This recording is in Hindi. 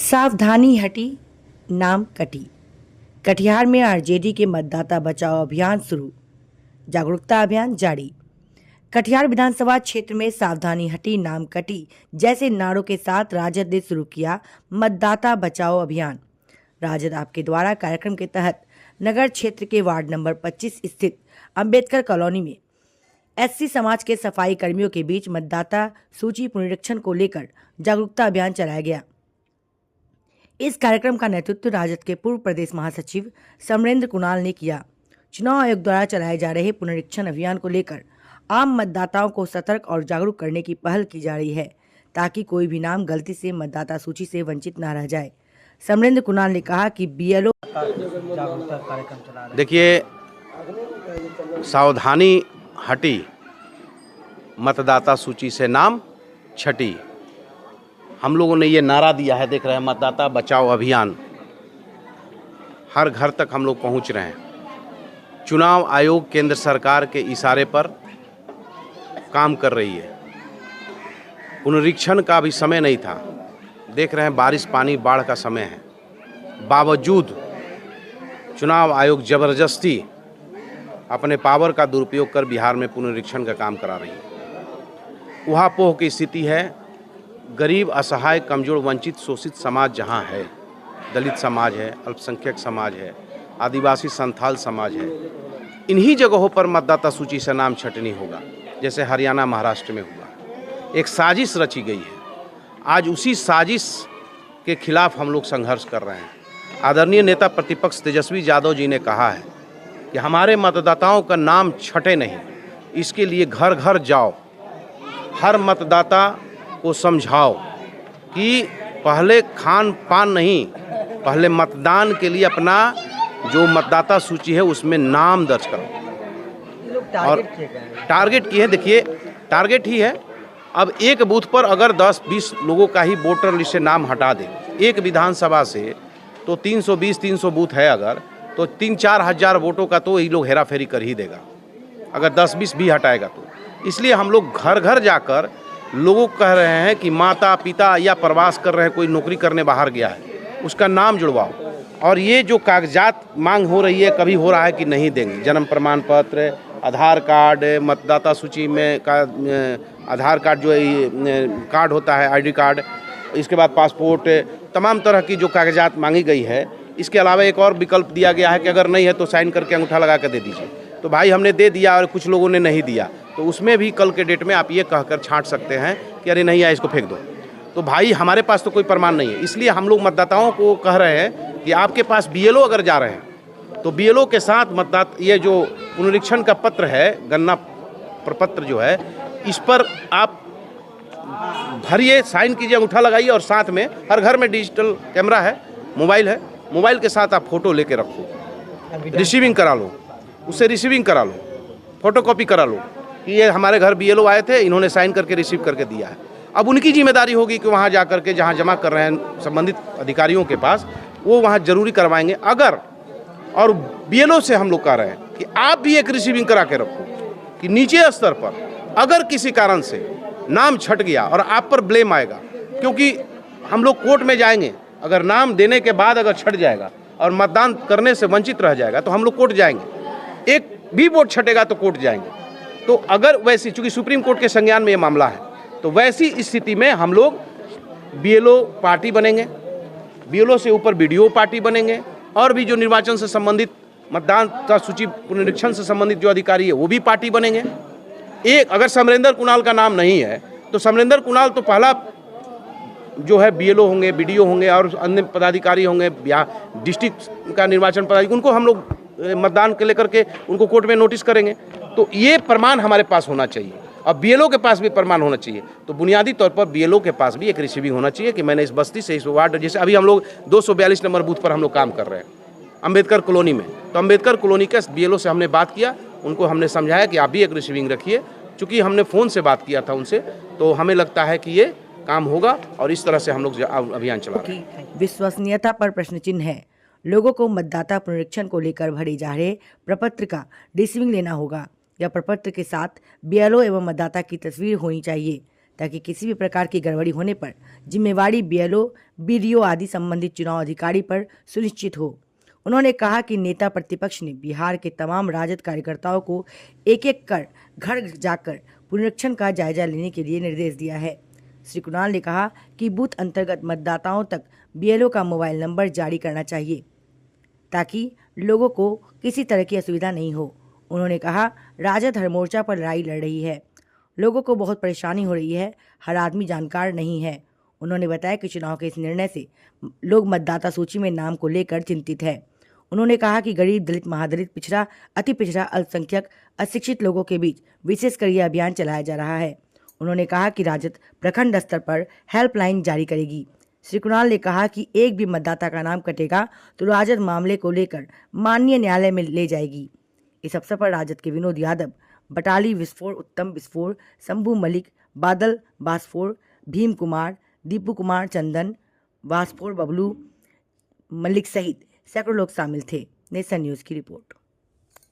सावधानी हटी, नाम कटी। कटिहार में आरजेडी के मतदाता बचाओ अभियान शुरू, जागरूकता अभियान जारी। कटिहार विधानसभा क्षेत्र में सावधानी हटी, नाम कटी जैसे नारों के साथ राजद ने शुरू किया मतदाता बचाओ अभियान। राजद आपके द्वारा कार्यक्रम के तहत नगर क्षेत्र के वार्ड नंबर 25 स्थित अंबेडकर कॉलोनी में एससी समाज के सफाई कर्मियों के बीच मतदाता सूची पुनरीक्षण को लेकर जागरूकता अभियान चलाया गया। इस कार्यक्रम का नेतृत्व राजद के पूर्व प्रदेश महासचिव समरेंद्र कुणाल ने किया। चुनाव आयोग द्वारा चलाए जा रहे पुनरीक्षण अभियान को लेकर आम मतदाताओं को सतर्क और जागरूक करने की पहल की जा रही है, ताकि कोई भी नाम गलती से मतदाता सूची से वंचित न रह जाए। समरेंद्र कुणाल ने कहा कि बीएलओ देखिए, सावधानी हटी, मतदाता सूची से नाम छटी। हम लोगों ने ये नारा दिया है, देख रहे हैं, मतदाता बचाओ अभियान। हर घर तक हम लोग पहुंच रहे हैं। चुनाव आयोग केंद्र सरकार के इशारे पर काम कर रही है। पुनरीक्षण का भी समय नहीं था, देख रहे हैं, बारिश पानी बाढ़ का समय है। बावजूद चुनाव आयोग जबरदस्ती अपने पावर का दुरुपयोग कर बिहार में पुनरीक्षण का काम करा रही है। उहापोह की स्थिति है। गरीब, असहाय, कमजोर, वंचित, शोषित समाज जहाँ है, दलित समाज है, अल्पसंख्यक समाज है, आदिवासी संथाल समाज है, इन्हीं जगहों पर मतदाता सूची से नाम छटनी होगा, जैसे हरियाणा महाराष्ट्र में हुआ। एक साजिश रची गई है। आज उसी साजिश के खिलाफ हम लोग संघर्ष कर रहे हैं। आदरणीय नेता प्रतिपक्ष तेजस्वी यादव जी ने कहा है कि हमारे मतदाताओं का नाम छटे नहीं, इसके लिए घर घर जाओ, हर मतदाता को समझाओ कि पहले खान पान नहीं, पहले मतदान के लिए अपना जो मतदाता सूची है उसमें नाम दर्ज करो। और टारगेट की है, देखिए, टारगेट ही है। अब एक बूथ पर अगर 10-20 लोगों का ही वोटर लिस्ट से नाम हटा दे, एक विधानसभा से तो 320-300 बूथ है, अगर तो 3-4 हज़ार वोटों का तो ये लोग हेरा फेरी कर ही देगा, अगर 10-20 भी हटाएगा तो। इसलिए हम लोग घर घर जाकर लोगों को कह रहे हैं कि माता पिता या प्रवास कर रहे हैं, कोई नौकरी करने बाहर गया है, उसका नाम जुड़वाओ। और ये जो कागजात मांग हो रही है, कभी हो रहा है कि नहीं देंगे, जन्म प्रमाण पत्र, आधार कार्ड, मतदाता सूची में का आधार कार्ड जो कार्ड होता है, आईडी कार्ड, इसके बाद पासपोर्ट, तमाम तरह की जो कागजात मांगी गई है। इसके अलावा एक और विकल्प दिया गया है कि अगर नहीं है तो साइन करके अंगूठा लगा कर दे दीजिए। तो भाई हमने दे दिया और कुछ लोगों ने नहीं दिया, तो उसमें भी कल के डेट में आप ये कहकर छांट सकते हैं कि अरे नहीं है, इसको फेंक दो। तो भाई हमारे पास तो कोई प्रमाण नहीं है। इसलिए हम लोग मतदाताओं को कह रहे हैं कि आपके पास बीएलओ अगर जा रहे हैं तो बीएलओ के साथ मतदाता ये जो पुनरीक्षण का पत्र है, गणना प्रपत्र जो है, इस पर आप भरिए, साइन कीजिए, अंगूठा लगाइए, और साथ में हर घर में डिजिटल कैमरा है, मोबाइल है, मोबाइल के साथ आप फोटो लेके रखो, रिसीविंग करा लो, उससे रिसीविंग करा लो, फोटोकॉपी करा लो कि ये हमारे घर बीएलओ आए थे, इन्होंने साइन करके रिसीव करके दिया है। अब उनकी जिम्मेदारी होगी कि वहाँ जा करके जहाँ जमा कर रहे हैं संबंधित अधिकारियों के पास, वो वहाँ जरूरी करवाएंगे। अगर और बीएलओ से हम लोग कह रहे हैं कि आप भी एक रिसीविंग करा के रखो कि नीचे स्तर पर अगर किसी कारण से नाम छट गया और आप पर ब्लेम आएगा, क्योंकि हम लोग कोर्ट में जाएंगे, अगर नाम देने के बाद अगर छट जाएगा और मतदान करने से वंचित रह जाएगा तो हम लोग कोर्ट जाएंगे। एक भी वोट छटेगा तो कोर्ट जाएंगे। तो अगर वैसी, चूंकि सुप्रीम कोर्ट के संज्ञान में ये मामला है, तो वैसी स्थिति में हम लोग बीएलओ पार्टी बनेंगे, बीएलओ से ऊपर बीडीओ पार्टी बनेंगे, और भी जो निर्वाचन से संबंधित, मतदान का सूची पुनरीक्षण से संबंधित जो अधिकारी है वो भी पार्टी बनेंगे। एक अगर समरेंद्र कुणाल का नाम नहीं है तो समरेंद्र कुणाल तो पहला जो है बीएलओ होंगे, बीडीओ होंगे और अन्य पदाधिकारी होंगे, डिस्ट्रिक्ट का निर्वाचन पदाधिकारी, उनको हम लोग मतदान के लेकर के उनको कोर्ट में नोटिस करेंगे। तो ये प्रमाण हमारे पास होना चाहिए, और बीएलओ के पास भी प्रमाण होना चाहिए। तो बुनियादी तौर पर बीएलओ के पास भी एक रिसीविंग होना चाहिए कि मैंने इस बस्ती से, इस वार्ड, जैसे अभी हम लोग 242 नंबर बूथ पर हम लोग काम कर रहे हैं अंबेडकर कॉलोनी में, तो अंबेडकर कॉलोनी के बीएलओ से हमने बात किया, उनको हमने समझाया कि आप भी एक रिसीविंग रखिए। चूँकि हमने फ़ोन से बात किया था उनसे, तो हमें लगता है कि ये काम होगा, और इस तरह से हम लोग अभियान चला रहे हैं। विश्वसनीयता पर प्रश्न चिन्ह है। लोगों को मतदाता पुनरीक्षण को लेकर भरे जा रहे प्रपत्र का रिसीविंग लेना होगा, या प्रपत्र के साथ बीएलओ एवं मतदाता की तस्वीर होनी चाहिए, ताकि किसी भी प्रकार की गड़बड़ी होने पर जिम्मेवारी बीएलओ, बीडीओ आदि संबंधित चुनाव अधिकारी पर सुनिश्चित हो। उन्होंने कहा कि नेता प्रतिपक्ष ने बिहार के तमाम राजद कार्यकर्ताओं को एक एक कर घर जाकर पुनरीक्षण का जायजा लेने के लिए निर्देश दिया है। श्री कुणाल ने कहा कि बूथ अंतर्गत मतदाताओं तक बीएलओ का मोबाइल नंबर जारी करना चाहिए ताकि लोगों को किसी तरह की असुविधा नहीं हो। उन्होंने कहा, राजद हर मोर्चा पर लड़ाई लड़ रही है, लोगों को बहुत परेशानी हो रही है, हर आदमी जानकार नहीं है। उन्होंने बताया कि चुनाव के इस निर्णय से लोग मतदाता सूची में नाम को लेकर चिंतित है। उन्होंने कहा कि गरीब, दलित, महादलित, पिछड़ा, अति पिछड़ा, अल्पसंख्यक, अशिक्षित लोगों के बीच विशेषकर यह अभियान चलाया जा रहा है। उन्होंने कहा कि राजद प्रखंड स्तर पर हेल्पलाइन जारी करेगी। श्री कुणाल ने कहा कि एक भी मतदाता का नाम कटेगा तो राजद मामले को लेकर माननीय न्यायालय में ले जाएगी। इस अवसर पर राजद के विनोद यादव, बटाली विस्फोट, उत्तम विस्फोट, शंभू मलिक, बादल बास्फोट, भीम कुमार, दीपू कुमार, चंदन वास्फोट, बबलू मलिक सहित सैकड़ों लोग शामिल थे। नेशन न्यूज़ की रिपोर्ट।